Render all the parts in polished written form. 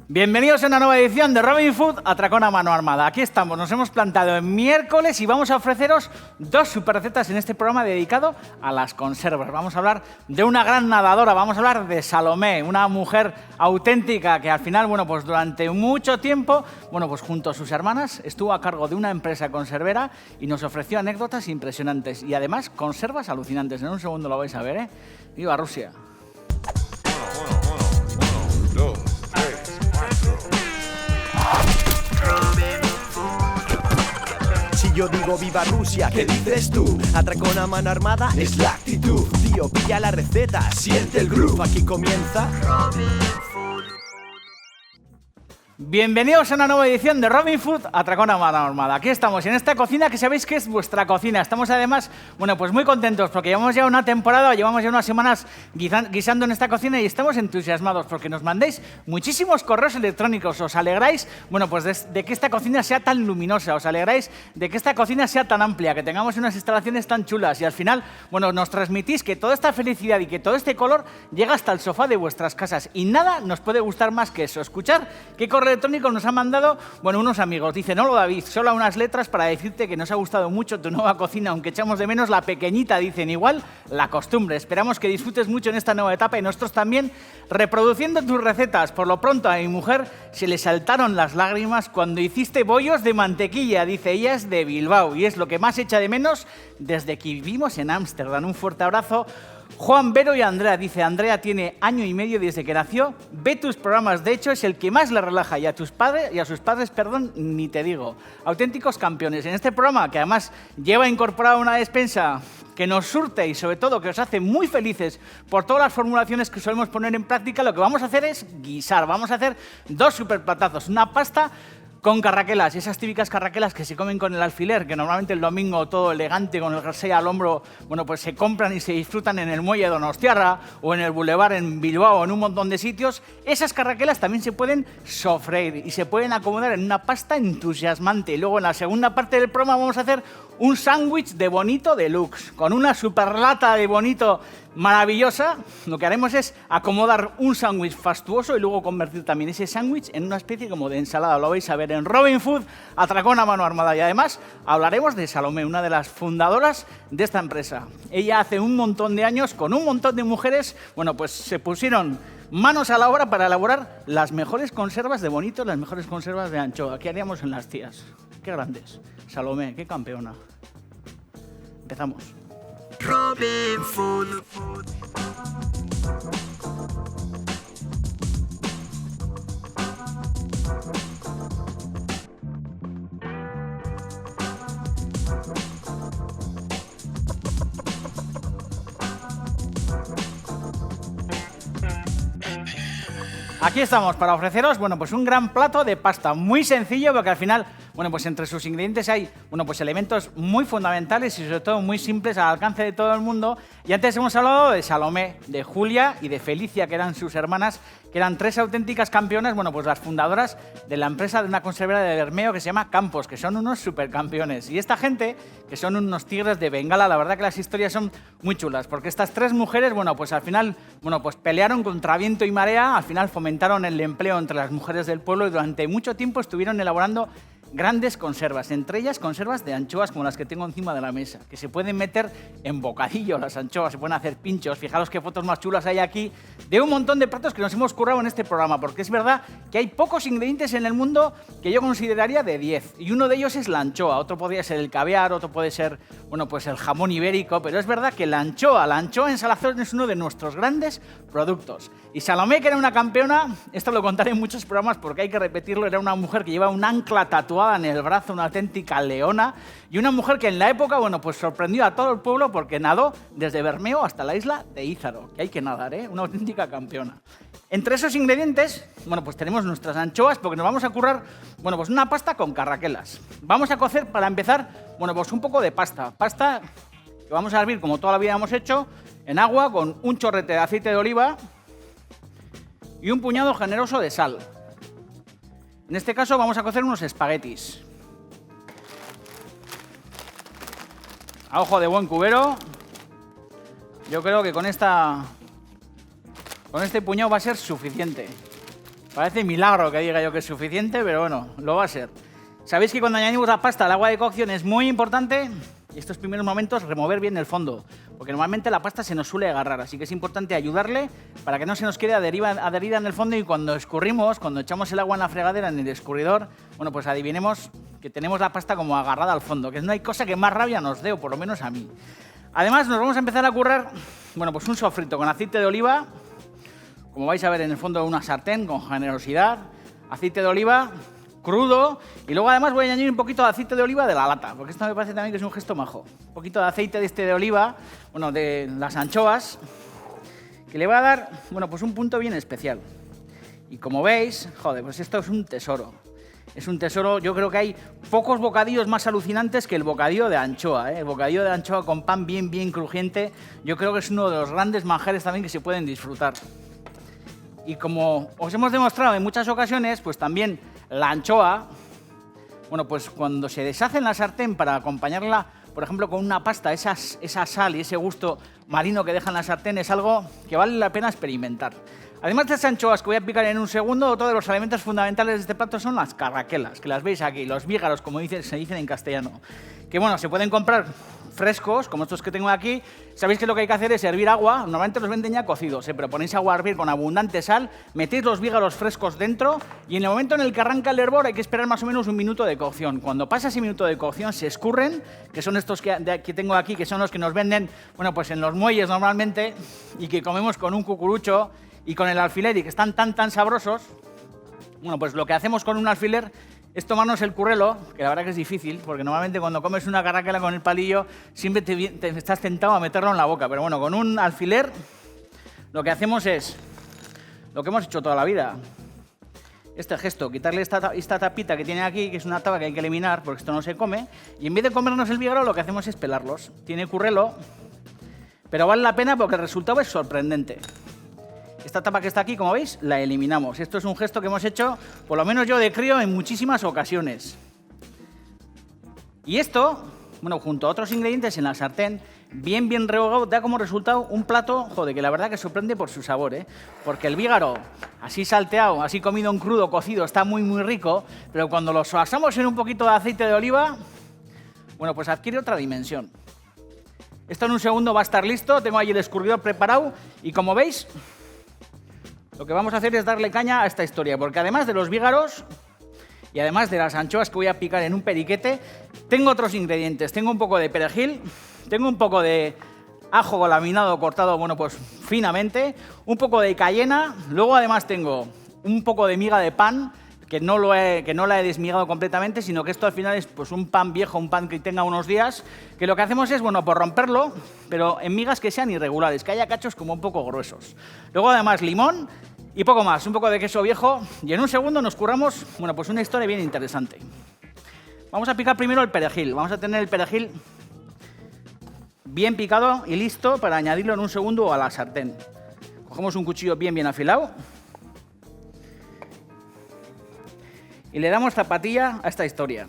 Bienvenidos a una nueva edición de Robin Food, Atracón a mano armada. Aquí estamos, nos hemos plantado en miércoles y vamos a ofreceros dos super recetas en este programa dedicado a las conservas. Vamos a hablar de una gran nadadora, vamos a hablar de Salomé, una mujer auténtica que al final, pues durante mucho tiempo, pues junto a sus hermanas estuvo a cargo de una empresa conservera y nos ofreció anécdotas impresionantes y además conservas alucinantes. En un segundo lo vais a ver, ¿eh? ¡Viva Rusia! Yo digo viva Rusia, ¿qué dices tú? Atracón a mano armada es la actitud. Tío, pilla la receta, siente el groove. Aquí comienza Robin Food. Bienvenidos a una nueva edición de Robin Food, Atracón a mano armada. Aquí estamos en esta cocina que sabéis que es vuestra cocina. Estamos además, pues muy contentos porque llevamos ya una temporada, llevamos ya unas semanas guisando en esta cocina y estamos entusiasmados porque nos mandéis muchísimos correos electrónicos. Os alegráis, pues de que esta cocina sea tan luminosa, os alegráis de que esta cocina sea tan amplia, que tengamos unas instalaciones tan chulas y al final, nos transmitís que toda esta felicidad y que todo este color llega hasta el sofá de vuestras casas y nada nos puede gustar más que eso. Escuchar qué correo electrónico nos ha mandado, unos amigos. Dice, no, David, solo unas letras para decirte que nos ha gustado mucho tu nueva cocina, aunque echamos de menos la pequeñita, dicen, igual la costumbre. Esperamos que disfrutes mucho en esta nueva etapa y nosotros también reproduciendo tus recetas. Por lo pronto a mi mujer se le saltaron las lágrimas cuando hiciste bollos de mantequilla, dice, ella es de Bilbao y es lo que más echa de menos desde que vivimos en Ámsterdam. Un fuerte abrazo. Juan, Vero y Andrea, dice, Andrea tiene año y medio desde que nació, ve tus programas, de hecho es el que más le relaja y a sus padres, ni te digo. Auténticos campeones. En este programa, que además lleva incorporada una despensa que nos surte y sobre todo que os hace muy felices por todas las formulaciones que solemos poner en práctica, lo que vamos a hacer es guisar. Vamos a hacer dos superplatazos, una pasta con carraquelas, esas típicas carraquelas que se comen con el alfiler, que normalmente el domingo todo elegante con el jersey al hombro, pues se compran y se disfrutan en el muelle de Donostiarra o en el Boulevard en Bilbao o en un montón de sitios. Esas carraquelas también se pueden sofreír y se pueden acomodar en una pasta entusiasmante. Y luego en la segunda parte del programa vamos a hacer un sándwich de bonito deluxe, con una superlata de bonito maravillosa. Lo que haremos es acomodar un sándwich fastuoso y luego convertir también ese sándwich en una especie como de ensalada. Lo vais a ver en Robin Food, Atracón a mano armada. Y además hablaremos de Salomé, una de las fundadoras de esta empresa. Ella hace un montón de años, con un montón de mujeres, pues se pusieron manos a la obra para elaborar las mejores conservas de bonito, las mejores conservas de anchoa. ¿Qué haríamos en las tías? Qué grandes. Salomé, qué campeona. Empezamos. Robin Food. Aquí estamos para ofreceros, pues un gran plato de pasta, muy sencillo porque al final, pues entre sus ingredientes hay, pues elementos muy fundamentales y sobre todo muy simples al alcance de todo el mundo. Y antes hemos hablado de Salomé, de Julia y de Felicia, que eran sus hermanas, que eran tres auténticas campeonas, pues las fundadoras de la empresa de una conservera de Bermeo que se llama Campos, que son unos supercampeones. Y esta gente, que son unos tigres de Bengala, la verdad que las historias son muy chulas, porque estas tres mujeres, pues al final, pues pelearon contra viento y marea, al final fomentaron el empleo entre las mujeres del pueblo y durante mucho tiempo estuvieron elaborando grandes conservas, entre ellas conservas de anchoas como las que tengo encima de la mesa, que se pueden meter en bocadillo las anchoas, se pueden hacer pinchos. Fijaros qué fotos más chulas hay aquí de un montón de platos que nos hemos currado en este programa, porque es verdad que hay pocos ingredientes en el mundo que yo consideraría de 10, y uno de ellos es la anchoa, otro podría ser el caviar, otro puede ser, pues el jamón ibérico, pero es verdad que la anchoa en salazón es uno de nuestros grandes productos. Y Salomé, que era una campeona, esto lo contaré en muchos programas porque hay que repetirlo, era una mujer que lleva un ancla tatuada en el brazo, una auténtica leona, y una mujer que en la época, pues sorprendió a todo el pueblo porque nadó desde Bermeo hasta la isla de Ízaro, que hay que nadar, una auténtica campeona. Entre esos ingredientes, pues tenemos nuestras anchoas, porque nos vamos a currar, pues una pasta con carraquelas. Vamos a cocer, para empezar, pues un poco de pasta que vamos a hervir, como toda la vida hemos hecho, en agua con un chorrete de aceite de oliva y un puñado generoso de sal. En este caso vamos a cocer unos espaguetis. A ojo de buen cubero. Yo creo que con este puñado va a ser suficiente. Parece milagro que diga yo que es suficiente, pero bueno, lo va a ser. Sabéis que cuando añadimos la pasta al agua de cocción es muy importante, estos primeros momentos, remover bien el fondo, porque normalmente la pasta se nos suele agarrar, así que es importante ayudarle para que no se nos quede adherida en el fondo y cuando escurrimos, cuando echamos el agua en la fregadera, en el escurridor, bueno, pues adivinemos que tenemos la pasta como agarrada al fondo, que no hay cosa que más rabia nos dé, o por lo menos a mí. Además, nos vamos a empezar a currar, bueno, pues un sofrito con aceite de oliva, como vais a ver en el fondo de una sartén, con generosidad, aceite de oliva crudo, y luego además voy a añadir un poquito de aceite de oliva de la lata, porque esto me parece también que es un gesto majo. Un poquito de aceite de oliva, bueno, de las anchoas, que le va a dar, bueno, pues un punto bien especial. Y como veis, joder, pues esto es un tesoro. Es un tesoro, yo creo que hay pocos bocadillos más alucinantes que el bocadillo de anchoa, ¿eh? El bocadillo de anchoa con pan bien crujiente, yo creo que es uno de los grandes manjares también que se pueden disfrutar. Y como os hemos demostrado en muchas ocasiones, pues también la anchoa, bueno, pues cuando se deshace en la sartén para acompañarla, por ejemplo, con una pasta, esa sal y ese gusto marino que deja en la sartén es algo que vale la pena experimentar. Además de estas anchoas que voy a picar en un segundo, otro de los elementos fundamentales de este plato son las carraquelas, que las veis aquí, los vígaros, como se dicen en castellano. Que bueno, se pueden comprar frescos, como estos que tengo aquí. Sabéis que lo que hay que hacer es hervir agua, normalmente los venden ya cocidos, pero ponéis agua a hervir con abundante sal, metéis los vígaros frescos dentro y en el momento en el que arranca el hervor hay que esperar más o menos un minuto de cocción. Cuando pasa ese minuto de cocción se escurren, que son estos que tengo aquí, que son los que nos venden, bueno, pues en los muelles normalmente y que comemos con un cucurucho y con el alfiler y que están tan sabrosos. Bueno, pues lo que hacemos con un alfiler es tomarnos el currelo, que la verdad que es difícil, porque normalmente cuando comes una carraquela con el palillo siempre te estás tentado a meterlo en la boca, pero bueno, con un alfiler lo que hacemos es lo que hemos hecho toda la vida. Este gesto, quitarle esta tapita que tiene aquí, que es una tapa que hay que eliminar porque esto no se come, y en vez de comernos el vígaro lo que hacemos es pelarlos. Tiene currelo, pero vale la pena porque el resultado es sorprendente. Esta tapa que está aquí, como veis, la eliminamos. Esto es un gesto que hemos hecho, por lo menos yo de crío, en muchísimas ocasiones. Y esto, bueno, junto a otros ingredientes en la sartén, bien rehogado, da como resultado un plato, joder, que la verdad que sorprende por su sabor, ¿eh? Porque el vígaro, así salteado, así comido en crudo, cocido, está muy rico, pero cuando lo asamos en un poquito de aceite de oliva, bueno, pues adquiere otra dimensión. Esto en un segundo va a estar listo, tengo ahí el escurridor preparado y como veis, lo que vamos a hacer es darle caña a esta historia, porque además de los vígaros y además de las anchoas que voy a picar en un periquete, tengo otros ingredientes. Tengo un poco de perejil, tengo un poco de ajo laminado cortado, bueno, pues finamente, un poco de cayena, luego además tengo un poco de miga de pan, que no la he desmigado completamente, sino que esto al final es pues un pan viejo, un pan que tenga unos días, que lo que hacemos es, bueno, pues romperlo, pero en migas que sean irregulares, que haya cachos como un poco gruesos. Luego además limón y poco más, un poco de queso viejo, y en un segundo nos curramos, bueno, pues una historia bien interesante. Vamos a picar primero el perejil, vamos a tener el perejil bien picado y listo para añadirlo en un segundo a la sartén. Cogemos un cuchillo bien afilado y le damos zapatilla a esta historia.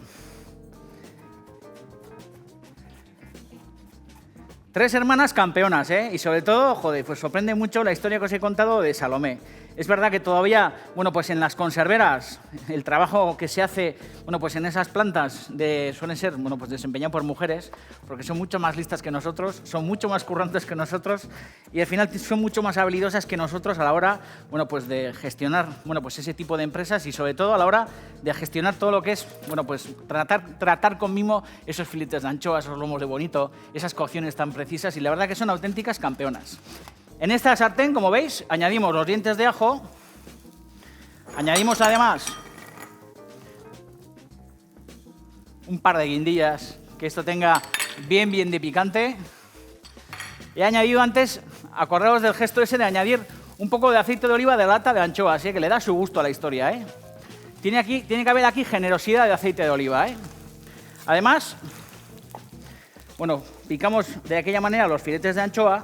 3 hermanas campeonas, ¿eh? Y sobre todo, joder, pues sorprende mucho la historia que os he contado de Salomé. Es verdad que todavía, bueno, pues en las conserveras, el trabajo que se hace, bueno, pues en esas plantas suelen ser, bueno, pues desempeñado por mujeres, porque son mucho más listas que nosotros, son mucho más currantes que nosotros y al final son mucho más habilidosas que nosotros a la hora, bueno, pues de gestionar, bueno, pues ese tipo de empresas y sobre todo a la hora de gestionar todo lo que es, bueno, pues tratar con mimo esos filetes de anchoa, esos lomos de bonito, esas cocciones tan precisas y la verdad que son auténticas campeonas. En esta sartén, como veis, añadimos los dientes de ajo, añadimos además un par de guindillas, que esto tenga bien de picante. He añadido antes, acordaos del gesto ese de añadir un poco de aceite de oliva de lata de anchoas, que le da su gusto a la historia, ¿eh? Tiene que haber aquí generosidad de aceite de oliva, ¿eh? Además, bueno, picamos de aquella manera los filetes de anchoa,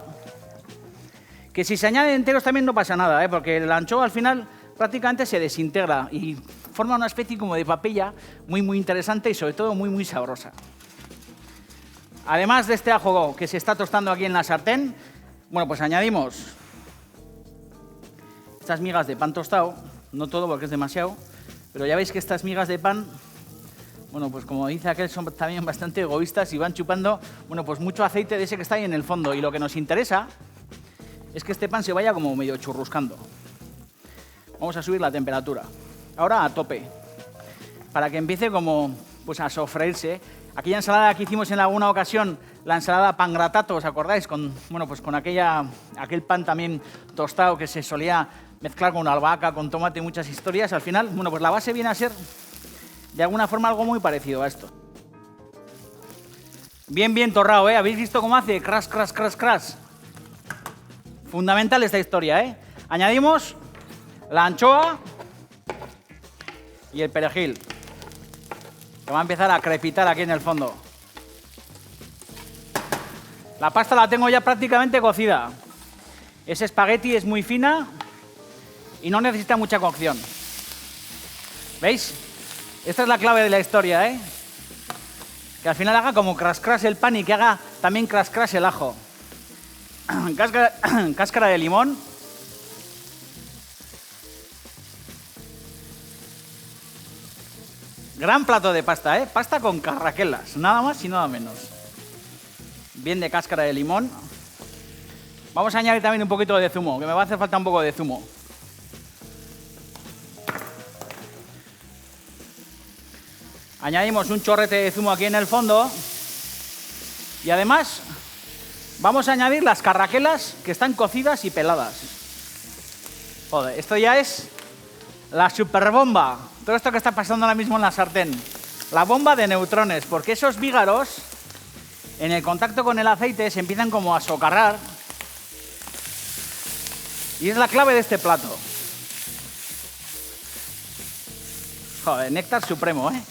que si se añaden enteros también no pasa nada, porque la anchoa al final prácticamente se desintegra y forma una especie como de papilla muy interesante y sobre todo muy sabrosa. Además de este ajo que se está tostando aquí en la sartén, bueno, pues añadimos estas migas de pan tostado no todo porque es demasiado, pero ya veis que estas migas de pan, bueno, pues como dice aquel, son también bastante egoístas y van chupando, bueno, pues mucho aceite de ese que está ahí en el fondo. Y lo que nos interesa es que este pan se vaya como medio churruscando. Vamos a subir la temperatura. Ahora a tope, para que empiece como pues a sofreírse. Aquella ensalada que hicimos en alguna ocasión, la ensalada pangratato, ¿os acordáis? Bueno, pues con aquel pan también tostado que se solía mezclar con albahaca, con tomate y muchas historias. Al final, bueno, pues la base viene a ser de alguna forma algo muy parecido a esto. Bien, bien torrado, ¿eh? ¿Habéis visto cómo hace? Crash, crash, crash, crash. Fundamental esta historia, ¿eh? Añadimos la anchoa y el perejil, que va a empezar a crepitar aquí en el fondo. La pasta la tengo ya prácticamente cocida. Ese espagueti es muy fina y no necesita mucha cocción. ¿Veis? Esta es la clave de la historia, ¿eh? Que al final haga como crash crash el pan y que haga también crash crash el ajo. Cáscara de limón. Gran plato de pasta, ¿eh? Pasta con carraquelas, nada más y nada menos. Bien de cáscara de limón. Vamos a añadir también un poquito de zumo, que me va a hacer falta un poco de zumo. Añadimos un chorrete de zumo aquí en el fondo. Y además vamos a añadir las carraquelas que están cocidas y peladas. Joder, esto ya es la superbomba. Todo esto que está pasando ahora mismo en la sartén. La bomba de neutrones, porque esos vígaros en el contacto con el aceite se empiezan como a socarrar. Y es la clave de este plato. Joder, néctar supremo, ¿eh?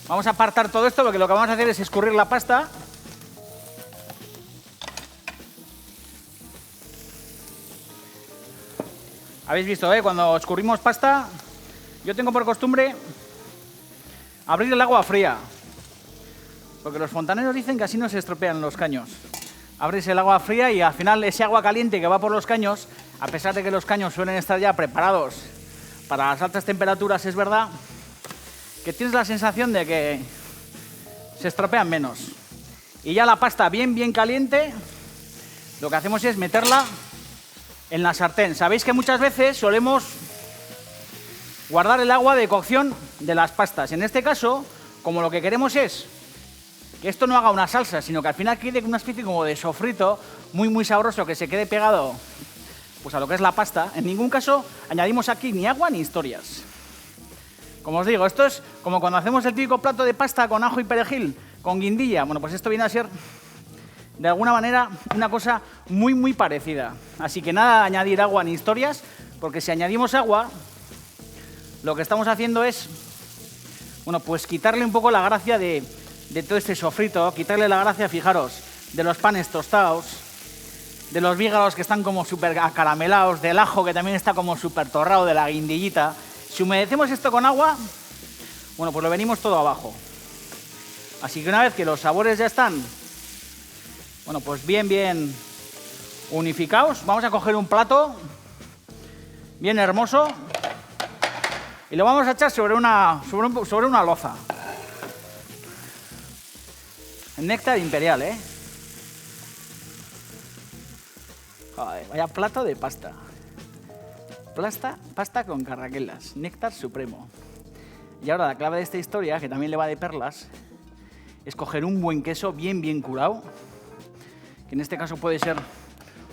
Vamos a apartar todo esto porque lo que vamos a hacer es escurrir la pasta. Habéis visto, ¿eh? Cuando escurrimos pasta, yo tengo por costumbre abrir el agua fría. Porque los fontaneros dicen que así no se estropean los caños. Abres el agua fría y al final ese agua caliente que va por los caños, a pesar de que los caños suelen estar ya preparados para las altas temperaturas, es verdad que tienes la sensación de que se estropean menos. Y ya la pasta bien caliente, lo que hacemos es meterla en la sartén. Sabéis que muchas veces solemos guardar el agua de cocción de las pastas. En este caso, como lo que queremos es que esto no haga una salsa, sino que al final quede una especie como de sofrito muy sabroso, que se quede pegado pues a lo que es la pasta, en ningún caso añadimos aquí ni agua ni historias. Como os digo, esto es como cuando hacemos el típico plato de pasta con ajo y perejil, con guindilla. Bueno, pues esto viene a ser, de alguna manera, una cosa muy parecida. Así que nada de añadir agua ni historias, porque si añadimos agua, lo que estamos haciendo es, bueno, pues quitarle un poco la gracia de todo este sofrito, quitarle la gracia, fijaros, de los panes tostados, de los vígaros que están como súper acaramelados, del ajo que también está como súper torrado, de la guindillita. Si humedecemos esto con agua, bueno, pues lo venimos todo abajo. Así que una vez que los sabores ya están, bueno, pues bien unificados, vamos a coger un plato bien hermoso y lo vamos a echar sobre una loza. El néctar imperial, ¿eh? Joder, vaya plato de pasta. Pasta con carraquelas, néctar supremo. Y ahora la clave de esta historia, que también le va de perlas, es coger un buen queso bien curado, que en este caso puede ser,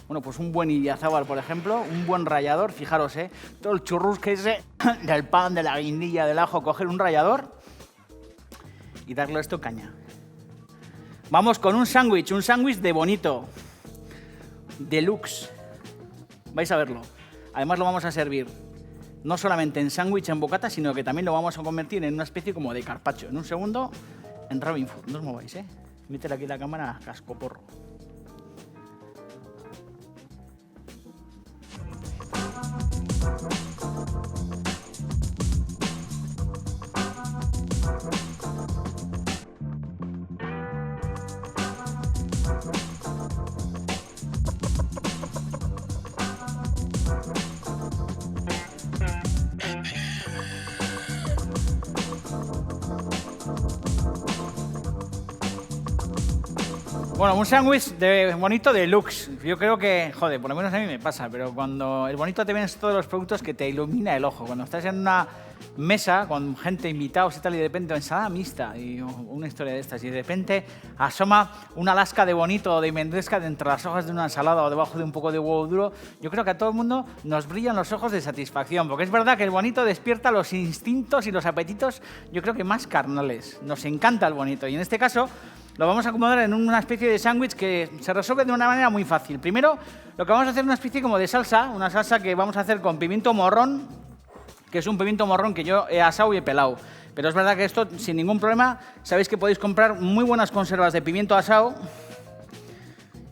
bueno, pues un buen idiazábal, por ejemplo, un buen rallador. Fijaros, todo el churrusque ese del pan, de la guindilla, del ajo, coger un rallador y darle esto caña. Vamos con un sándwich de bonito, deluxe. Vais a verlo. Además lo vamos a servir no solamente en sándwich, en bocata, sino que también lo vamos a convertir en una especie como de carpaccio. En un segundo, en Robin Food. No os mováis, ¿eh? Métele aquí la cámara, cascoporro. Bueno, un sándwich de bonito deluxe. Yo creo que, joder, por lo menos a mí me pasa, pero cuando el bonito te vienes todos los productos que te ilumina el ojo. Cuando estás en una mesa con gente, invitados y tal, y de repente ensalada mixta y una historia de estas, y de repente asoma una lasca de bonito o de mendresca de entre las hojas de una ensalada o debajo de un poco de huevo duro, yo creo que a todo el mundo nos brillan los ojos de satisfacción, porque es verdad que el bonito despierta los instintos y los apetitos, yo creo que más carnales. Nos encanta el bonito, y en este caso lo vamos a acomodar en una especie de sándwich que se resuelve de una manera muy fácil. Primero, lo que vamos a hacer es una especie como de salsa, una salsa que vamos a hacer con pimiento morrón, que es un pimiento morrón que yo he asado y he pelado. Pero es verdad que esto, sin ningún problema, sabéis que podéis comprar muy buenas conservas de pimiento asado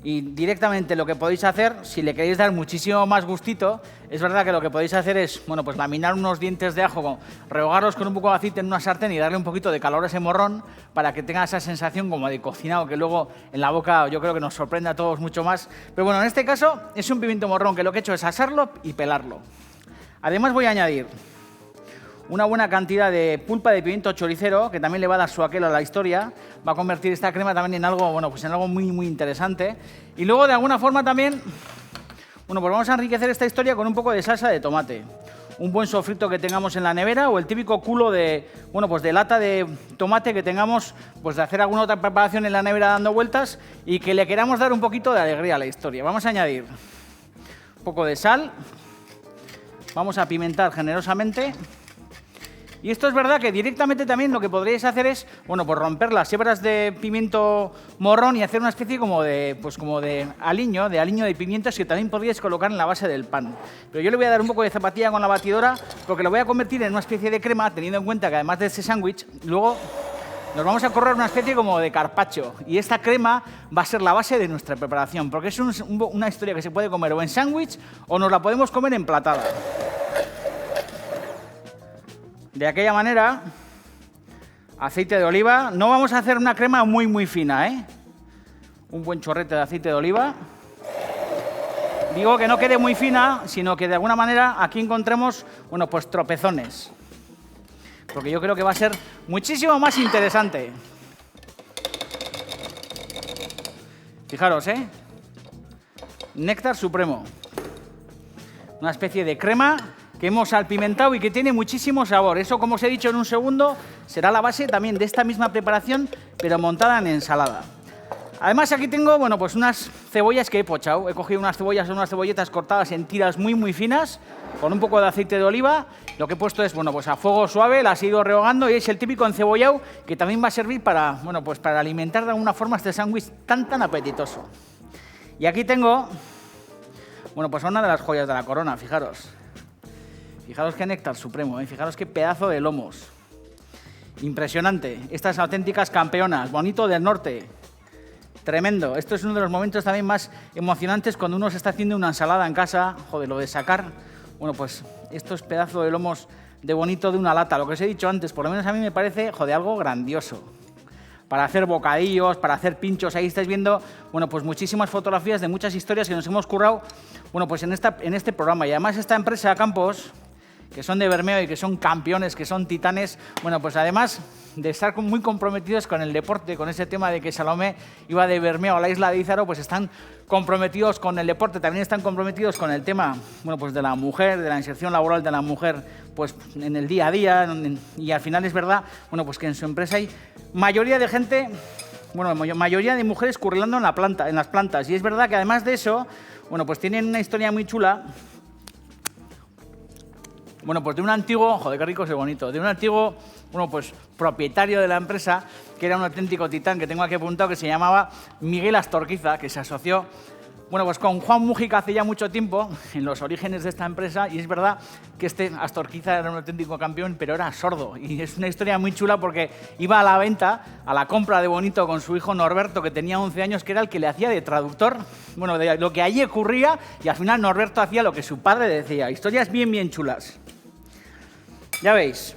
y directamente lo que podéis hacer, si le queréis dar muchísimo más gustito, es verdad que lo que podéis hacer es, bueno, pues laminar unos dientes de ajo, rehogarlos con un poco de aceite en una sartén y darle un poquito de calor a ese morrón para que tenga esa sensación como de cocinado que luego en la boca yo creo que nos sorprende a todos mucho más. Pero bueno, en este caso es un pimiento morrón que lo que he hecho es asarlo y pelarlo. Además voy a añadir una buena cantidad de pulpa de pimiento choricero, que también le va a dar su aquel a la historia, va a convertir esta crema también en algo, bueno, pues en algo muy, muy interesante. Y luego, de alguna forma también, bueno, pues vamos a enriquecer esta historia con un poco de salsa de tomate. Un buen sofrito que tengamos en la nevera o el típico culo de, bueno, pues de lata de tomate que tengamos, pues de hacer alguna otra preparación en la nevera dando vueltas y que le queramos dar un poquito de alegría a la historia. Vamos a añadir un poco de sal, vamos a pimentar generosamente. Y esto es verdad que directamente también lo que podríais hacer es, bueno, pues romper las hebras de pimiento morrón y hacer una especie como de, pues como de aliño de pimientos que también podríais colocar en la base del pan. Pero yo le voy a dar un poco de zapatilla con la batidora porque lo voy a convertir en una especie de crema, teniendo en cuenta que además de ese sándwich, luego nos vamos a correr una especie como de carpaccio. Y esta crema va a ser la base de nuestra preparación, porque es una historia que se puede comer o en sándwich o nos la podemos comer emplatada. De aquella manera, aceite de oliva. No vamos a hacer una crema muy, muy fina, ¿eh? Un buen chorrete de aceite de oliva. Digo que no quede muy fina, sino que de alguna manera aquí encontremos, bueno, pues tropezones. Porque yo creo que va a ser muchísimo más interesante. Fijaros, ¿eh? Néctar supremo. Una especie de crema que hemos salpimentado y que tiene muchísimo sabor. Eso, como os he dicho en un segundo, será la base también de esta misma preparación, pero montada en ensalada. Además, aquí tengo, bueno, pues unas cebollas que he pochado. He cogido unas cebollas, unas cebolletas cortadas en tiras muy, muy finas, con un poco de aceite de oliva. Lo que he puesto es, bueno, pues a fuego suave, las he ido rehogando y es el típico encebollado que también va a servir para, bueno, pues para alimentar de alguna forma este sándwich tan, tan apetitoso. Y aquí tengo, bueno, pues una de las joyas de la corona, fijaros. Fijaros qué néctar supremo, ¿eh? Fijaros qué pedazo de lomos. Impresionante. Estas auténticas campeonas. Bonito del norte. Tremendo. Esto es uno de los momentos también más emocionantes cuando uno se está haciendo una ensalada en casa. Joder, lo de sacar, bueno, pues estos pedazos de lomos de bonito de una lata. Lo que os he dicho antes, por lo menos a mí me parece, joder, algo grandioso. Para hacer bocadillos, para hacer pinchos. Ahí estáis viendo, bueno, pues muchísimas fotografías de muchas historias que nos hemos currado, bueno, pues en este programa. Y además esta empresa Campos, que son de Bermeo y que son campeones, que son titanes, bueno, pues además de estar muy comprometidos con el deporte, con ese tema de que Salomé iba de Bermeo a la isla de Ízaro, pues están comprometidos con el deporte, también están comprometidos con el tema, bueno, pues de la mujer, de la inserción laboral de la mujer, pues en el día a día, y al final es verdad, bueno, pues que en su empresa hay mayoría de gente, bueno, mayoría de mujeres currilando en las plantas, y es verdad que además de eso, bueno, pues tienen una historia muy chula. Bueno, pues de un antiguo, joder, qué rico ese bonito, de un antiguo, bueno, pues propietario de la empresa, que era un auténtico titán, que tengo aquí apuntado, que se llamaba Miguel Astorquiza, que se asoció, bueno, pues con Juan Mújica hace ya mucho tiempo, en los orígenes de esta empresa, y es verdad que este Astorquiza era un auténtico campeón, pero era sordo, y es una historia muy chula porque iba a la venta, a la compra de bonito con su hijo Norberto, que tenía 11 años, que era el que le hacía de traductor, bueno, de lo que allí ocurría, y al final Norberto hacía lo que su padre decía. Historias bien, bien chulas. Ya veis,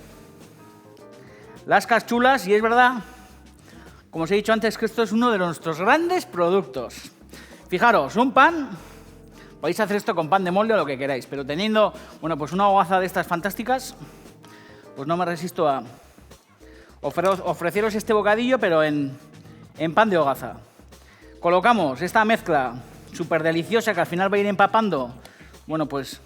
lascas chulas, y es verdad, como os he dicho antes, que esto es uno de nuestros grandes productos. Fijaros, un pan, podéis hacer esto con pan de molde o lo que queráis, pero teniendo, bueno, pues una hogaza de estas fantásticas, pues no me resisto a ofreceros este bocadillo, pero en pan de hogaza. Colocamos esta mezcla súper deliciosa que al final va a ir empapando, bueno, pues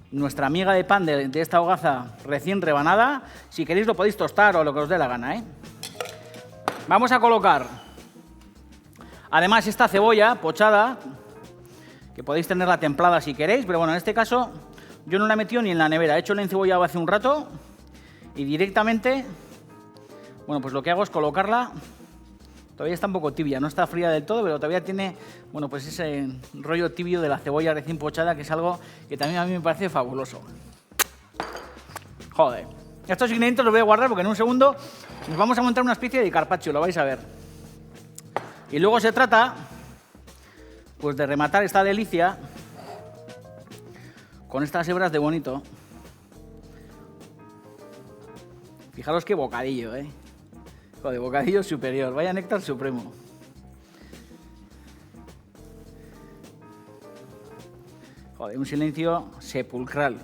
nuestra miga de pan de esta hogaza recién rebanada. Si queréis lo podéis tostar o lo que os dé la gana, ¿eh? Vamos a colocar, además, esta cebolla pochada, que podéis tenerla templada si queréis, pero bueno, en este caso yo no la he metido ni en la nevera. He hecho la encebollado hace un rato y directamente, bueno, pues lo que hago es colocarla. Todavía está un poco tibia, no está fría del todo, pero todavía tiene, bueno, pues ese rollo tibio de la cebolla recién pochada, que es algo que también a mí me parece fabuloso. Joder. Estos ingredientes los voy a guardar porque en un segundo nos vamos a montar una especie de carpaccio, lo vais a ver. Y luego se trata, pues, de rematar esta delicia con estas hebras de bonito. Fijaros qué bocadillo, ¿eh? Joder, bocadillo superior, vaya néctar supremo. Joder, un silencio sepulcral,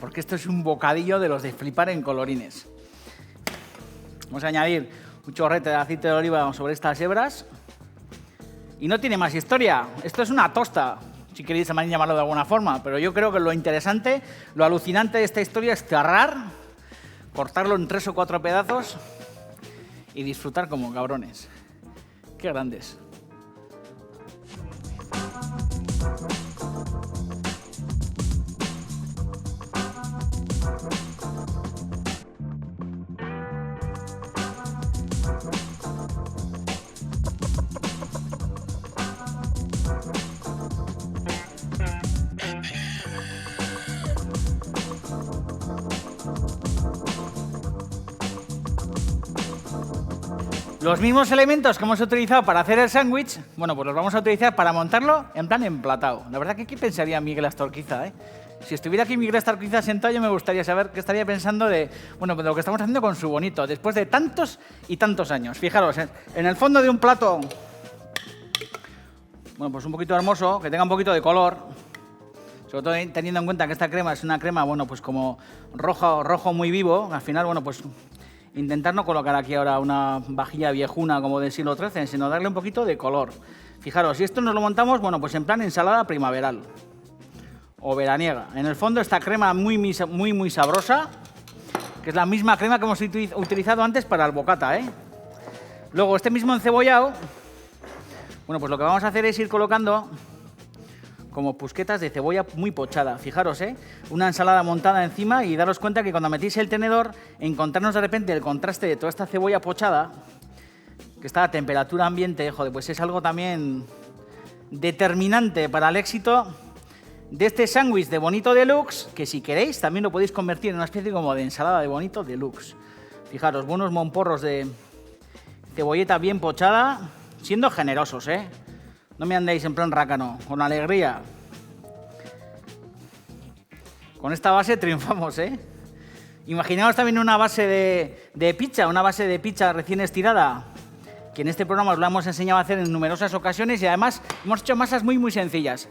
porque esto es un bocadillo de los de flipar en colorines. Vamos a añadir un chorrete de aceite de oliva sobre estas hebras. Y no tiene más historia, esto es una tosta, si queréis también llamarlo de alguna forma, pero yo creo que lo interesante, lo alucinante de esta historia es cerrar, cortarlo en 3 o 4 pedazos y disfrutar como cabrones. ¡Qué grandes! Los mismos elementos que hemos utilizado para hacer el sándwich, bueno, pues los vamos a utilizar para montarlo en plan emplatado. La verdad que ¿qué pensaría Miguel Astorquiza, eh? Si estuviera aquí Miguel Astorquiza sentado, yo me gustaría saber qué estaría pensando de, bueno, de lo que estamos haciendo con su bonito, después de tantos y tantos años. Fijaros, en el fondo de un plato, bueno, pues un poquito hermoso, que tenga un poquito de color, sobre todo teniendo en cuenta que esta crema es una crema, bueno, pues como rojo muy vivo. Al final, bueno, pues intentar no colocar aquí ahora una vajilla viejuna como del siglo XIII, sino darle un poquito de color. Fijaros, si esto nos lo montamos, bueno, pues en plan ensalada primaveral o veraniega. En el fondo esta crema muy sabrosa, que es la misma crema que hemos utilizado antes para el bocata, ¿eh? Luego este mismo encebollado, bueno, pues lo que vamos a hacer es ir colocando como pusquetas de cebolla muy pochada. Fijaros, una ensalada montada encima y daros cuenta que cuando metéis el tenedor, encontrarnos de repente el contraste de toda esta cebolla pochada, que está a temperatura ambiente, joder, pues es algo también determinante para el éxito de este sándwich de bonito deluxe, que si queréis también lo podéis convertir en una especie como de ensalada de bonito deluxe. Fijaros, buenos momporros de cebolleta bien pochada, siendo generosos, No me andéis en plan rácano, con alegría. Con esta base triunfamos, Imaginaos también una base de pizza, una base de pizza recién estirada, que en este programa os la hemos enseñado a hacer en numerosas ocasiones y además hemos hecho masas muy sencillas.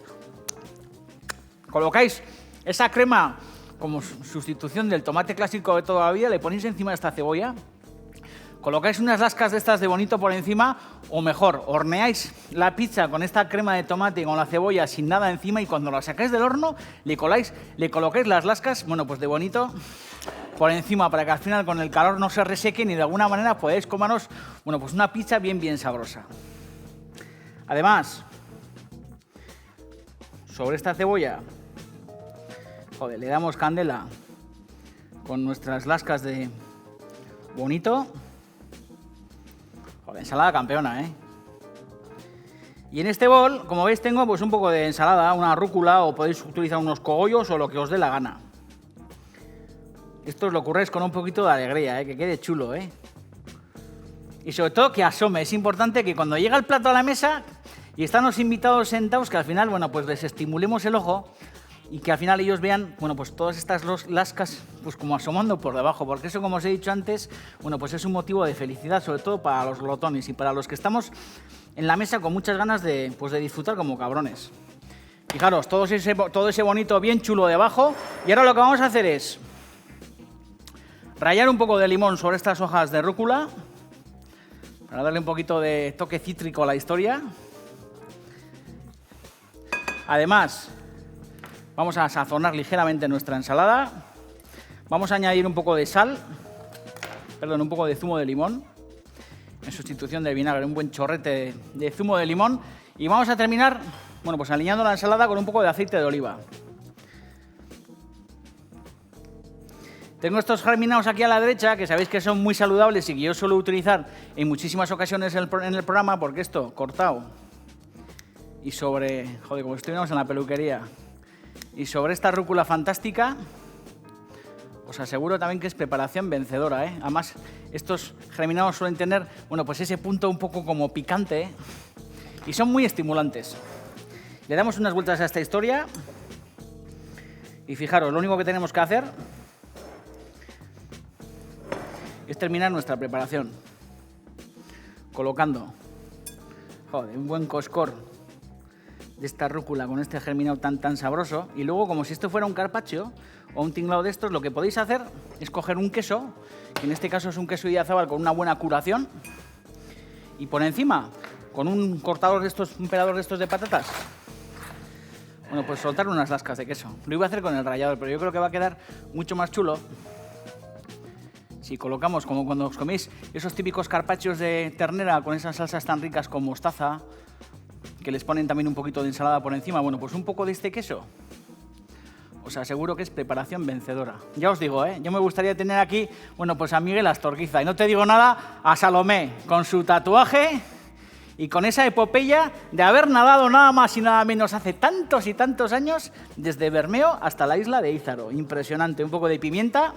Colocáis esa crema como sustitución del tomate clásico de toda la vida, le ponéis encima de esta cebolla, colocáis unas lascas de estas de bonito por encima, o mejor, horneáis la pizza con esta crema de tomate y con la cebolla sin nada encima, y cuando la sacáis del horno le colocáis las lascas, bueno, pues de bonito por encima, para que al final con el calor no se resequen y de alguna manera podáis comeros, bueno, pues una pizza bien sabrosa. Además, sobre esta cebolla, joder, le damos candela con nuestras lascas de bonito. Joder, ensalada campeona, Y en este bol, como veis, tengo pues un poco de ensalada, una rúcula, o podéis utilizar unos cogollos o lo que os dé la gana. Esto os lo curréis con un poquito de alegría, que quede chulo, Y sobre todo que asome. Es importante que cuando llega el plato a la mesa y están los invitados sentados, que al final, bueno, pues les estimulemos el ojo y que al final ellos vean, bueno, pues todas estas lascas pues como asomando por debajo, porque eso, como os he dicho antes, bueno, pues es un motivo de felicidad, sobre todo para los glotones y para los que estamos en la mesa con muchas ganas de disfrutar como cabrones. Fijaros, todo ese bonito bien chulo debajo, y ahora lo que vamos a hacer es rallar un poco de limón sobre estas hojas de rúcula para darle un poquito de toque cítrico a la historia. Además, vamos a sazonar ligeramente nuestra ensalada. Vamos a añadir un poco de sal, un poco de zumo de limón, en sustitución del vinagre, un buen chorrete de zumo de limón. Y vamos a terminar, pues aliñando la ensalada con un poco de aceite de oliva. Tengo estos germinados aquí a la derecha, que sabéis que son muy saludables y que yo suelo utilizar en muchísimas ocasiones en el programa, porque esto, cortado, y sobre, como estuviéramos en la peluquería, y sobre esta rúcula fantástica, os aseguro también que es preparación vencedora, ¿eh? Además, estos germinados suelen tener, pues ese punto un poco como picante, ¿eh? Y son muy estimulantes. Le damos unas vueltas a esta historia, y fijaros, lo único que tenemos que hacer es terminar nuestra preparación colocando un buen coscor de esta rúcula con este germinado tan sabroso, y luego, como si esto fuera un carpaccio o un tinglado de estos, lo que podéis hacer es coger un queso, que en este caso es un queso Idiazábal con una buena curación, y por encima, con un cortador de estos, un pelador de estos de patatas, pues soltar unas lascas de queso. Lo iba a hacer con el rallador, pero yo creo que va a quedar mucho más chulo si colocamos, como cuando os coméis esos típicos carpaccios de ternera con esas salsas tan ricas con mostaza, que les ponen también un poquito de ensalada por encima, pues un poco de este queso. Os aseguro que es preparación vencedora. Ya os digo, yo me gustaría tener aquí, pues a Miguel Astorquiza. Y no te digo nada, a Salomé, con su tatuaje y con esa epopeya de haber nadado nada más y nada menos hace tantos y tantos años, desde Bermeo hasta la isla de Ízaro. Impresionante. Un poco de pimienta.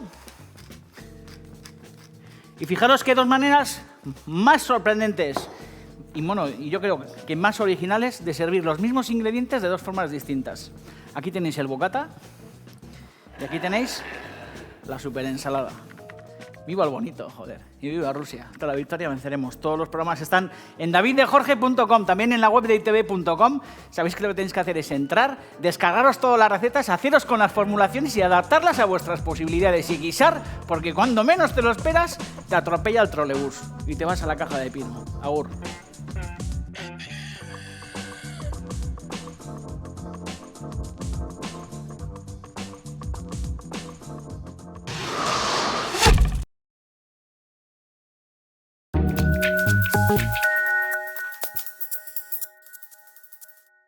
Y fijaros qué dos maneras más sorprendentes y yo creo que más originales de servir los mismos ingredientes de dos formas distintas. Aquí tenéis el bocata y aquí tenéis la super ensalada. Viva el bonito, joder, y viva Rusia. Hasta la victoria venceremos. Todos los programas están en daviddejorge.com, también en la web de itv.com. Sabéis que lo que tenéis que hacer es entrar, descargaros todas las recetas, haceros con las formulaciones y adaptarlas a vuestras posibilidades y guisar, porque cuando menos te lo esperas, te atropella el trolebús y te vas a la caja de pino. Agur.